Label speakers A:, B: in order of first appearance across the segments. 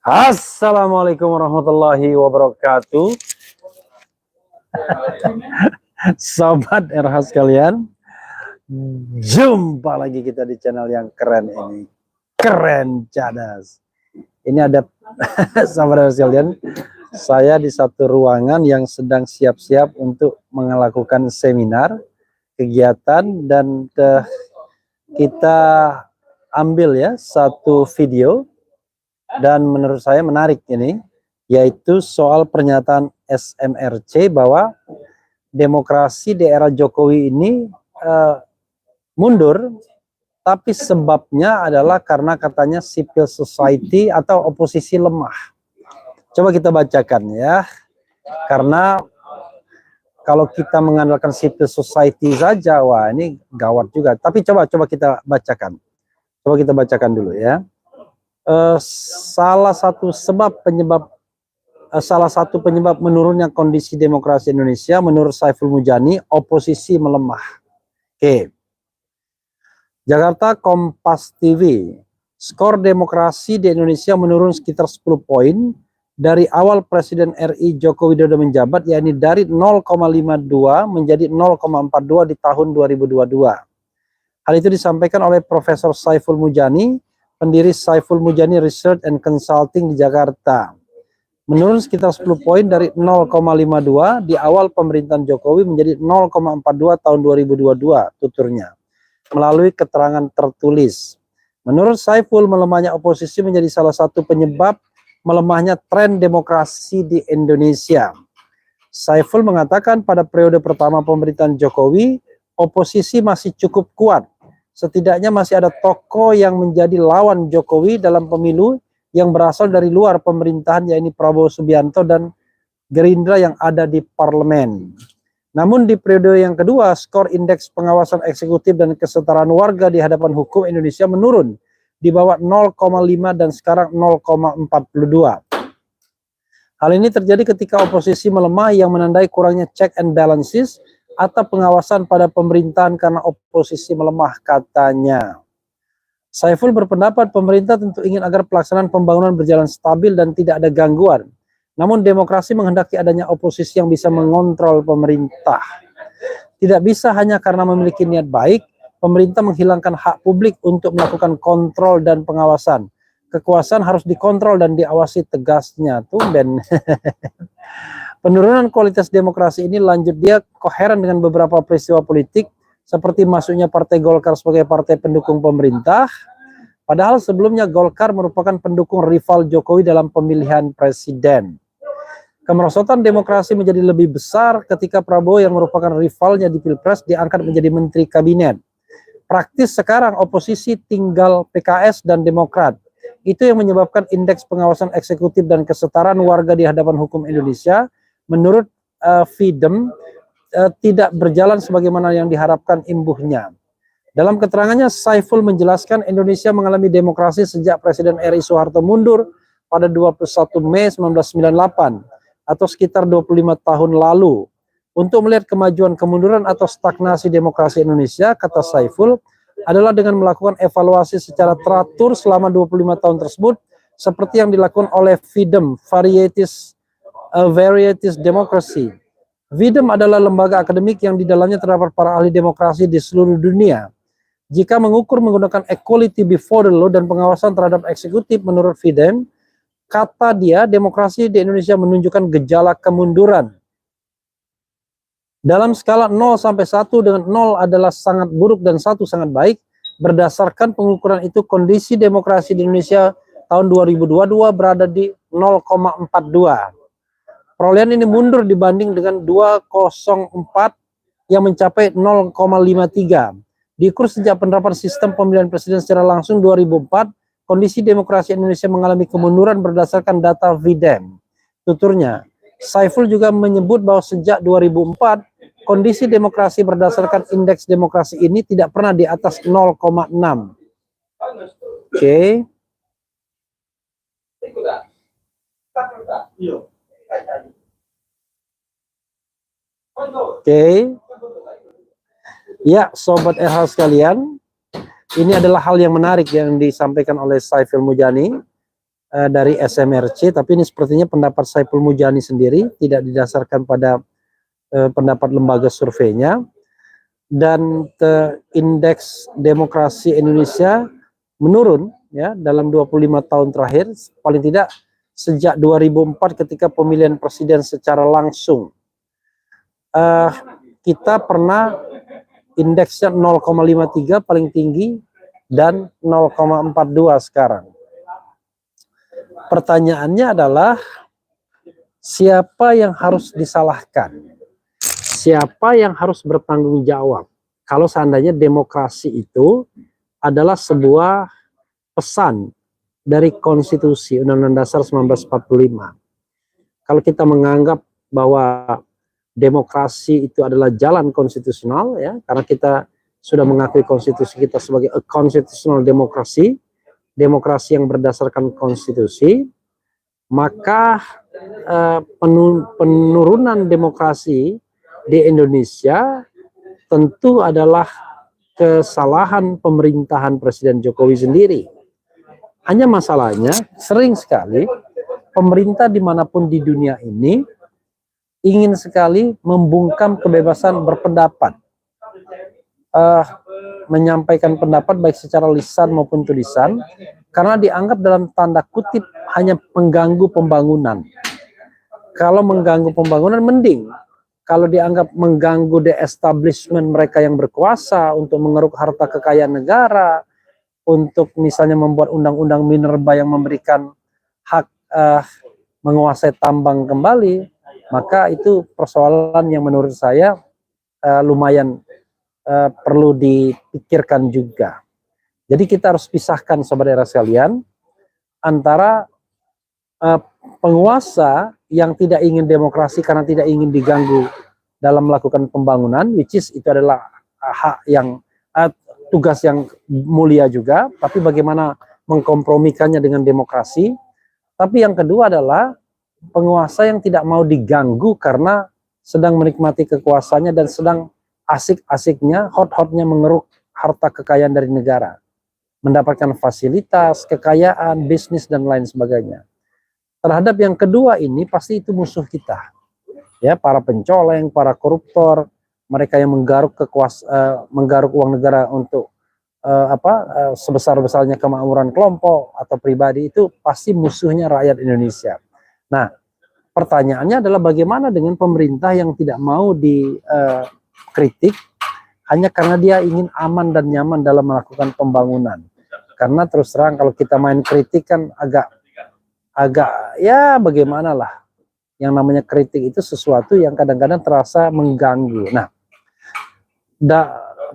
A: Assalamualaikum warahmatullahi wabarakatuh. Sobat RH sekalian, jumpa lagi kita di channel yang keren ini. Keren cadas. Ini ada sahabat RH sekalian, saya di satu ruangan yang sedang siap-siap untuk melakukan seminar, kegiatan, dan kita ambil ya satu video. Dan menurut saya menarik ini, yaitu soal pernyataan SMRC bahwa demokrasi di era Jokowi ini mundur, tapi sebabnya adalah karena katanya civil society atau oposisi lemah. Coba kita bacakan ya, karena kalau kita mengandalkan civil society saja, wah ini gawat juga. Tapi coba kita bacakan. Coba kita bacakan dulu ya. Salah satu penyebab menurunnya kondisi demokrasi Indonesia menurut Saiful Mujani, oposisi melemah. Oke. Jakarta, Kompas TV. Skor demokrasi di Indonesia menurun sekitar 10 poin dari awal Presiden RI Joko Widodo menjabat, yakni dari 0,52 menjadi 0,42 di tahun 2022. Hal itu disampaikan oleh Profesor Saiful Mujani, pendiri Saiful Mujani Research and Consulting di Jakarta. Menurun sekitar 10 poin dari 0,52 di awal pemerintahan Jokowi menjadi 0,42 tahun 2022, tuturnya melalui keterangan tertulis. Menurut Saiful, melemahnya oposisi menjadi salah satu penyebab melemahnya tren demokrasi di Indonesia. Saiful mengatakan pada periode pertama pemerintahan Jokowi, oposisi masih cukup kuat. Setidaknya masih ada tokoh yang menjadi lawan Jokowi dalam pemilu yang berasal dari luar pemerintahan, yaitu Prabowo Subianto dan Gerindra yang ada di parlemen. Namun di periode yang kedua, skor indeks pengawasan eksekutif dan kesetaraan warga di hadapan hukum Indonesia menurun di bawah 0,5 dan sekarang 0,42. Hal ini terjadi ketika oposisi melemah yang menandai kurangnya check and balances atau pengawasan pada pemerintahan karena oposisi melemah, katanya. Saiful berpendapat pemerintah tentu ingin agar pelaksanaan pembangunan berjalan stabil dan tidak ada gangguan. Namun demokrasi menghendaki adanya oposisi yang bisa mengontrol pemerintah. Tidak bisa hanya karena memiliki niat baik, pemerintah menghilangkan hak publik untuk melakukan kontrol dan pengawasan. Kekuasaan harus dikontrol dan diawasi, tegasnya. Tumben. Penurunan kualitas demokrasi ini, lanjut dia, koheren dengan beberapa peristiwa politik seperti masuknya Partai Golkar sebagai partai pendukung pemerintah. Padahal sebelumnya Golkar merupakan pendukung rival Jokowi dalam pemilihan presiden. Kemerosotan demokrasi menjadi lebih besar ketika Prabowo yang merupakan rivalnya di Pilpres diangkat menjadi menteri kabinet. Praktis sekarang oposisi tinggal PKS dan Demokrat. Itu yang menyebabkan indeks pengawasan eksekutif dan kesetaraan warga di hadapan hukum Indonesia menurut FIDEM tidak berjalan sebagaimana yang diharapkan imbuhnya. Dalam keterangannya, Saiful menjelaskan Indonesia mengalami demokrasi sejak Presiden RI Soeharto mundur pada 21 Mei 1998 atau sekitar 25 tahun lalu. Untuk melihat kemajuan, kemunduran atau stagnasi demokrasi Indonesia, kata Saiful, adalah dengan melakukan evaluasi secara teratur selama 25 tahun tersebut, seperti yang dilakukan oleh FIDEM, Varieties Democracy. FIDEM adalah lembaga akademik yang di dalamnya terdapat para ahli demokrasi di seluruh dunia. Jika mengukur menggunakan equality before the law dan pengawasan terhadap eksekutif menurut FIDEM, kata dia, demokrasi di Indonesia menunjukkan gejala kemunduran. Dalam skala 0 sampai 1, dengan 0 adalah sangat buruk dan 1 sangat baik. Berdasarkan pengukuran itu, kondisi demokrasi di Indonesia tahun 2022 berada di 0,42. Perolehan ini mundur dibanding dengan 204 yang mencapai 0,53. Diukur sejak penerapan sistem pemilihan presiden secara langsung 2004, kondisi demokrasi Indonesia mengalami kemunduran berdasarkan data FIDEM. Tuturnya, Saiful juga menyebut bahwa sejak 2004, kondisi demokrasi berdasarkan indeks demokrasi ini tidak pernah di atas 0,6. Oke. Oke. Ya, Sobat RH sekalian, ini adalah hal yang menarik yang disampaikan oleh Saiful Mujani dari SMRC, tapi ini sepertinya pendapat Saiful Mujani sendiri, tidak didasarkan pada pendapat lembaga surveinya. Dan indeks demokrasi Indonesia menurun ya dalam 25 tahun terakhir, paling tidak sejak 2004 ketika pemilihan presiden secara langsung. Kita pernah indeksnya 0,53 paling tinggi dan 0,42 sekarang. Pertanyaannya adalah siapa yang harus disalahkan? Siapa yang harus bertanggung jawab? Kalau seandainya demokrasi itu adalah sebuah pesan dari konstitusi Undang-Undang Dasar 1945. Kalau kita menganggap bahwa demokrasi itu adalah jalan konstitusional ya, karena kita sudah mengakui konstitusi kita sebagai a constitutional demokrasi, demokrasi yang berdasarkan konstitusi, maka penurunan demokrasi di Indonesia tentu adalah kesalahan pemerintahan Presiden Jokowi sendiri. Hanya masalahnya sering sekali pemerintah dimanapun di dunia ini ingin sekali membungkam kebebasan berpendapat, menyampaikan pendapat baik secara lisan maupun tulisan, karena dianggap dalam tanda kutip hanya pengganggu pembangunan. Kalau mengganggu pembangunan mending, kalau dianggap mengganggu de-establishment mereka yang berkuasa untuk mengeruk harta kekayaan negara, untuk misalnya membuat undang-undang minerba yang memberikan hak menguasai tambang kembali, maka itu persoalan yang menurut saya lumayan perlu dipikirkan juga. Jadi kita harus pisahkan saudara sekalian antara penguasa yang tidak ingin demokrasi karena tidak ingin diganggu dalam melakukan pembangunan, which is itu adalah hak yang tugas yang mulia juga, tapi bagaimana mengkompromikannya dengan demokrasi. Tapi yang kedua adalah penguasa yang tidak mau diganggu karena sedang menikmati kekuasaannya dan sedang asik-asiknya, hot-hotnya mengeruk harta kekayaan dari negara, mendapatkan fasilitas, kekayaan, bisnis, dan lain sebagainya. Terhadap yang kedua ini pasti itu musuh kita, ya, para pencoleng, para koruptor, mereka yang menggaruk uang negara untuk sebesar-besarnya kemakmuran kelompok atau pribadi, itu pasti musuhnya rakyat Indonesia. Nah, pertanyaannya adalah bagaimana dengan pemerintah yang tidak mau dikritik hanya karena dia ingin aman dan nyaman dalam melakukan pembangunan. Karena terus terang kalau kita main kritik kan agak ya bagaimana lah. Yang namanya kritik itu sesuatu yang kadang-kadang terasa mengganggu. Nah,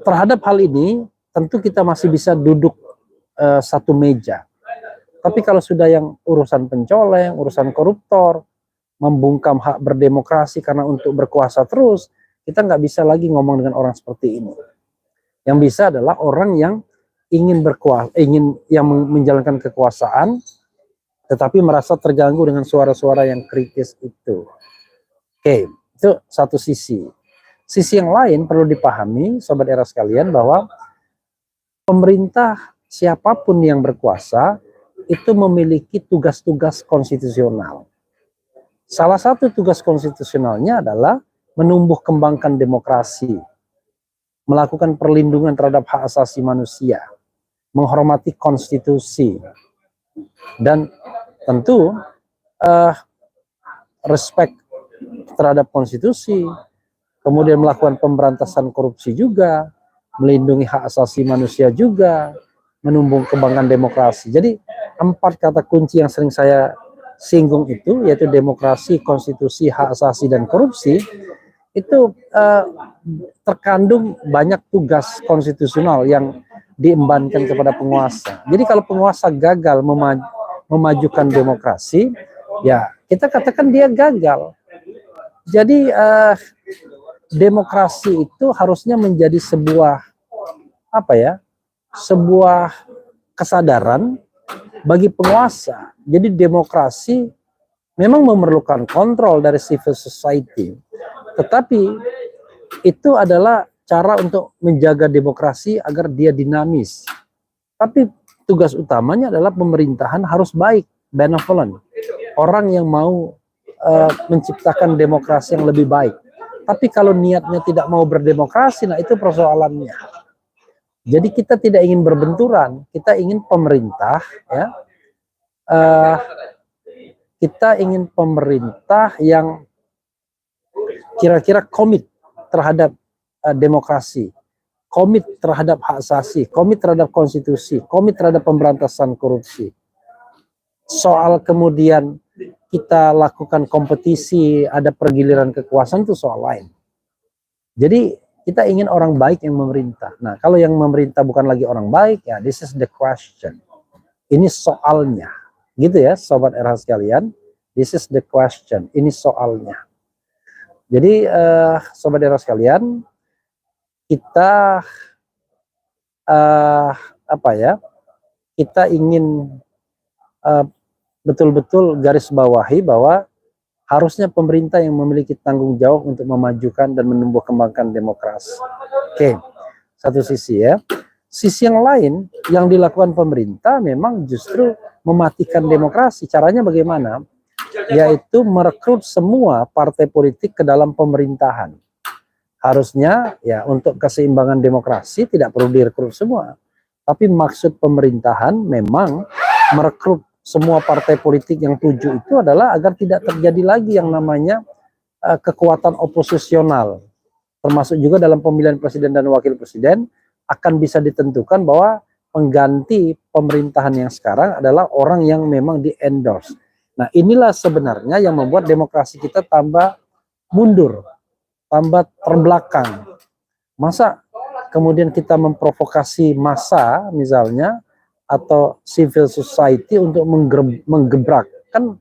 A: terhadap hal ini tentu kita masih bisa duduk satu meja. Tapi kalau sudah yang urusan pencoleng, urusan koruptor, membungkam hak berdemokrasi karena untuk berkuasa terus, kita nggak bisa lagi ngomong dengan orang seperti ini. Yang bisa adalah orang yang ingin yang menjalankan kekuasaan, tetapi merasa terganggu dengan suara-suara yang kritis itu. Oke, itu satu sisi. Sisi yang lain perlu dipahami, sobat era sekalian, bahwa pemerintah siapapun yang berkuasa itu memiliki tugas-tugas konstitusional. Salah satu tugas konstitusionalnya adalah menumbuh kembangkan demokrasi, melakukan perlindungan terhadap hak asasi manusia, menghormati konstitusi, dan tentu respect terhadap konstitusi, kemudian melakukan pemberantasan korupsi juga, melindungi hak asasi manusia juga, menumbuh kembangkan demokrasi. Jadi 4 kata kunci yang sering saya singgung itu, yaitu demokrasi, konstitusi, hak asasi, dan korupsi, itu terkandung banyak tugas konstitusional yang diembankan kepada penguasa. Jadi kalau penguasa gagal memajukan demokrasi, ya kita katakan dia gagal. Jadi demokrasi itu harusnya menjadi sebuah sebuah kesadaran bagi penguasa. Jadi demokrasi memang memerlukan kontrol dari civil society, tetapi itu adalah cara untuk menjaga demokrasi agar dia dinamis. Tapi tugas utamanya adalah pemerintahan harus baik, benevolent. Orang yang mau menciptakan demokrasi yang lebih baik. Tapi kalau niatnya tidak mau berdemokrasi, nah itu persoalannya. Jadi kita tidak ingin berbenturan, kita ingin pemerintah, ya, kita ingin pemerintah yang kira-kira komit terhadap demokrasi, komit terhadap hak asasi, komit terhadap konstitusi, komit terhadap pemberantasan korupsi. Soal kemudian kita lakukan kompetisi, ada pergiliran kekuasaan, itu soal lain. Jadi kita ingin orang baik yang memerintah. Nah, kalau yang memerintah bukan lagi orang baik, ya this is the question. Ini soalnya. Gitu ya, Sobat RH sekalian. This is the question. Ini soalnya. Jadi, Sobat RH sekalian, kita kita ingin betul-betul garis bawahi bahwa harusnya pemerintah yang memiliki tanggung jawab untuk memajukan dan menumbuh kembangkan demokrasi. Oke, satu sisi ya. Sisi yang lain yang dilakukan pemerintah memang justru mematikan demokrasi. Caranya bagaimana? Yaitu merekrut semua partai politik ke dalam pemerintahan. Harusnya ya untuk keseimbangan demokrasi tidak perlu direkrut semua. Tapi maksud pemerintahan memang merekrut semua partai politik yang 7 itu adalah agar tidak terjadi lagi yang namanya kekuatan oposisional. Termasuk juga dalam pemilihan presiden dan wakil presiden akan bisa ditentukan bahwa pengganti pemerintahan yang sekarang adalah orang yang memang di-endorse. Nah, inilah sebenarnya yang membuat demokrasi kita tambah mundur, tambah terbelakang. Masa kemudian kita memprovokasi massa misalnya, atau civil society untuk menggebrak, kan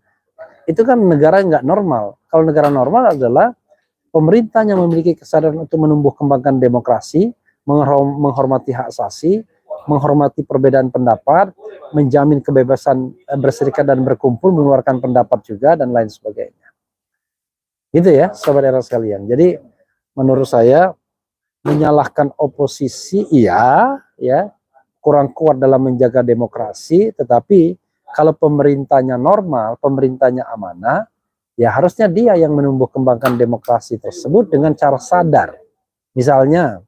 A: itu kan negara nggak normal. Kalau negara normal adalah pemerintah yang memiliki kesadaran untuk menumbuh kembangkan demokrasi, menghormati hak asasi, menghormati perbedaan pendapat, menjamin kebebasan berserikat dan berkumpul, mengeluarkan pendapat juga, dan lain sebagainya. Gitu ya, Sobat RH sekalian. Jadi menurut saya menyalahkan oposisi iya, ya, kurang kuat dalam menjaga demokrasi, tetapi kalau pemerintahnya normal, pemerintahnya amanah, ya harusnya dia yang menumbuh kembangkan demokrasi tersebut dengan cara sadar. Misalnya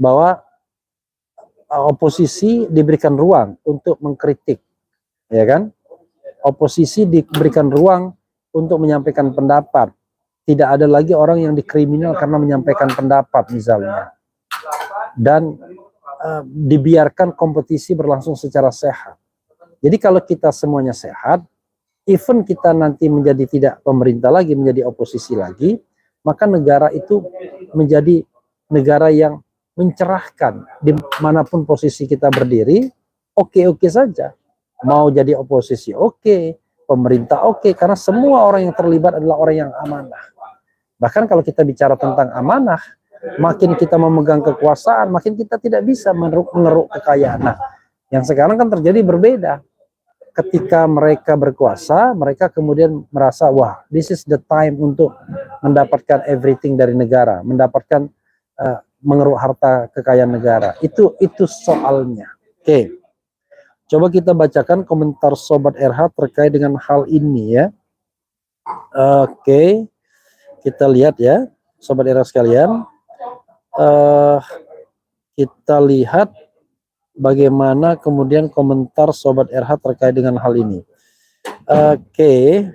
A: bahwa oposisi diberikan ruang untuk mengkritik, ya kan? Oposisi diberikan ruang untuk menyampaikan pendapat. Tidak ada lagi orang yang dikriminal karena menyampaikan pendapat misalnya. Dan dibiarkan kompetisi berlangsung secara sehat. Jadi kalau kita semuanya sehat, even kita nanti menjadi tidak pemerintah lagi, menjadi oposisi lagi, maka negara itu menjadi negara yang mencerahkan. Dimanapun posisi kita berdiri, oke-oke saja. Mau jadi oposisi oke, pemerintah oke, karena semua orang yang terlibat adalah orang yang amanah. Bahkan kalau kita bicara tentang amanah, makin kita memegang kekuasaan, makin kita tidak bisa mengeruk kekayaan. Nah, yang sekarang kan terjadi berbeda. Ketika mereka berkuasa, mereka kemudian merasa, wah, this is the time untuk mendapatkan everything dari negara, mendapatkan mengeruk harta kekayaan negara. Itu soalnya. Oke. Coba kita bacakan komentar Sobat RH terkait dengan hal ini ya. Oke. Kita lihat ya, Sobat RH sekalian. Kita lihat bagaimana kemudian komentar Sobat RH terkait dengan hal ini. Oke.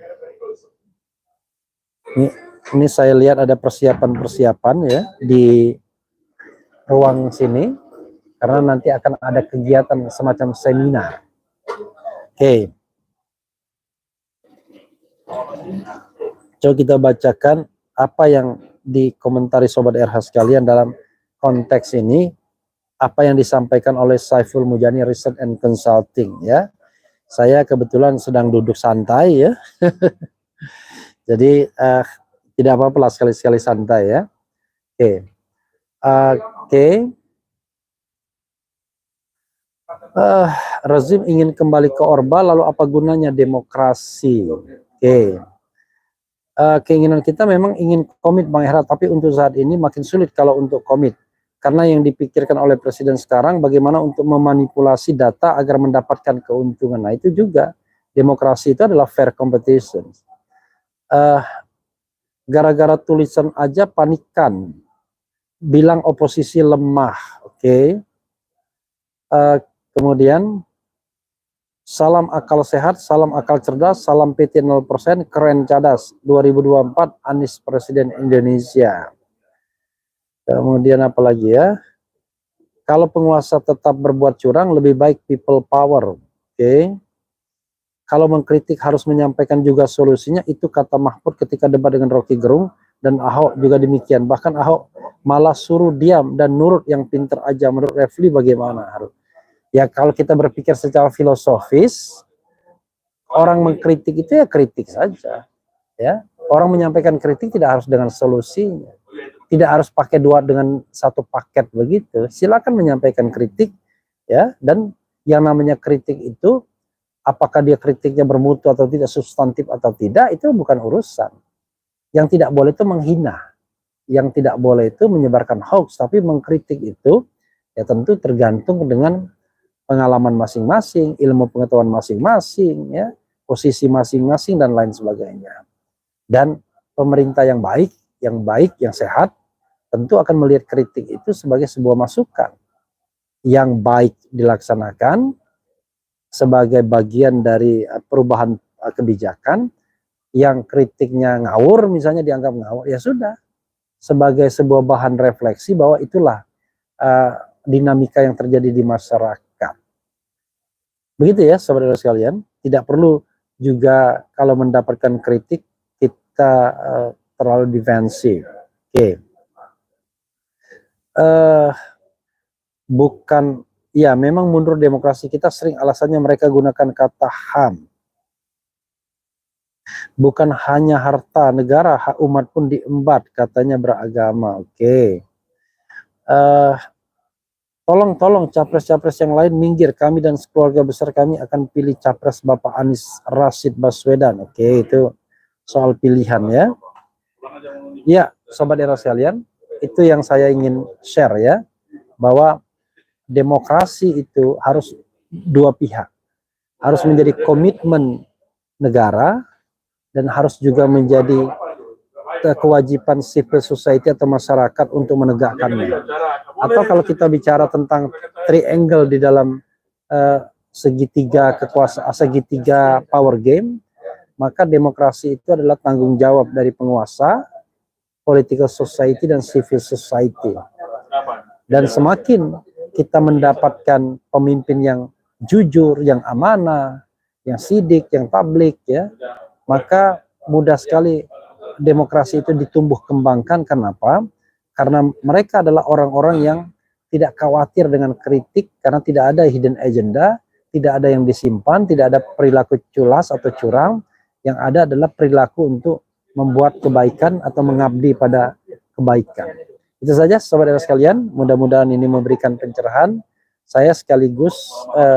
A: Ini saya lihat ada persiapan-persiapan ya di ruang sini, karena nanti akan ada kegiatan semacam seminar. Oke. Coba kita bacakan apa yang dikomentari Sobat RH sekalian dalam konteks ini, apa yang disampaikan oleh Saiful Mujani Research and Consulting ya. Saya kebetulan sedang duduk santai ya. Jadi tidak apa-apa lah, sekali-sekali santai ya. Oke. Rezim ingin kembali ke Orba, lalu apa gunanya demokrasi? Oke. keinginan kita memang ingin komit Bang Hera, tapi untuk saat ini makin sulit kalau untuk komit. Karena yang dipikirkan oleh Presiden sekarang bagaimana untuk memanipulasi data agar mendapatkan keuntungan. Nah itu juga, demokrasi itu adalah fair competition. Gara-gara tulisan aja panikan, bilang oposisi lemah, oke. Kemudian, salam akal sehat, salam akal cerdas, salam PT 0%, keren cadas, 2024 Anies Presiden Indonesia. Kemudian apa lagi ya? Kalau penguasa tetap berbuat curang, lebih baik people power, oke. Kalau mengkritik harus menyampaikan juga solusinya, itu kata Mahfud ketika debat dengan Rocky Gerung, dan Ahok juga demikian. Bahkan Ahok malah suruh diam dan nurut yang pinter aja. Menurut Refli bagaimana? Ya kalau kita berpikir secara filosofis, orang mengkritik itu ya kritik saja, ya. Orang menyampaikan kritik tidak harus dengan solusinya, tidak harus pakai dua dengan satu paket begitu. Silakan menyampaikan kritik, ya. Dan yang namanya kritik itu, apakah dia kritiknya bermutu atau tidak, substantif atau tidak, itu bukan urusan. Yang tidak boleh itu menghina, yang tidak boleh itu menyebarkan hoax, tapi mengkritik itu ya tentu tergantung dengan pengalaman masing-masing, ilmu pengetahuan masing-masing, ya, posisi masing-masing dan lain sebagainya. Dan pemerintah yang baik, yang sehat, tentu akan melihat kritik itu sebagai sebuah masukan. Yang baik dilaksanakan sebagai bagian dari perubahan kebijakan, yang kritiknya ngawur misalnya dianggap ngawur, ya sudah, sebagai sebuah bahan refleksi bahwa itulah dinamika yang terjadi di masyarakat. Begitu ya saudara sekalian, tidak perlu juga kalau mendapatkan kritik kita terlalu defensif. Oke. Bukan, ya memang mundur demokrasi kita sering alasannya mereka gunakan kata HAM. Bukan hanya harta negara, hak umat pun diembat, katanya beragama. Oke. Tolong capres-capres yang lain minggir, kami dan keluarga besar kami akan pilih capres Bapak Anies Rashid Baswedan. Oke, itu soal pilihan ya. Ya, sobat era sekalian, itu yang saya ingin share ya, bahwa demokrasi itu harus dua pihak. Harus menjadi komitmen negara dan harus juga menjadi kewajiban civil society atau masyarakat untuk menegakkannya. Atau kalau kita bicara tentang triangle di dalam segitiga kekuasaan, segitiga power game, maka demokrasi itu adalah tanggung jawab dari penguasa, political society dan civil society. Dan semakin kita mendapatkan pemimpin yang jujur, yang amanah, yang sidik, yang publik, ya, maka mudah sekali demokrasi itu ditumbuh kembangkan. Kenapa? Karena mereka adalah orang-orang yang tidak khawatir dengan kritik, karena tidak ada hidden agenda, tidak ada yang disimpan, tidak ada perilaku culas atau curang. Yang ada adalah perilaku untuk membuat kebaikan atau mengabdi pada kebaikan. Itu saja sobat era sekalian, mudah-mudahan ini memberikan pencerahan. Saya sekaligus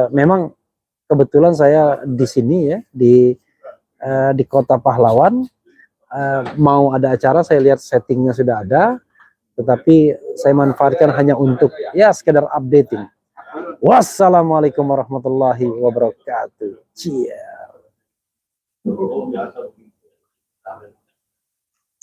A: memang kebetulan saya di sini ya, di Kota Pahlawan. Mau ada acara, saya lihat settingnya sudah ada, tetapi saya manfaatkan hanya untuk ya sekedar updating. Wassalamualaikum warahmatullahi wabarakatuh. Cheers.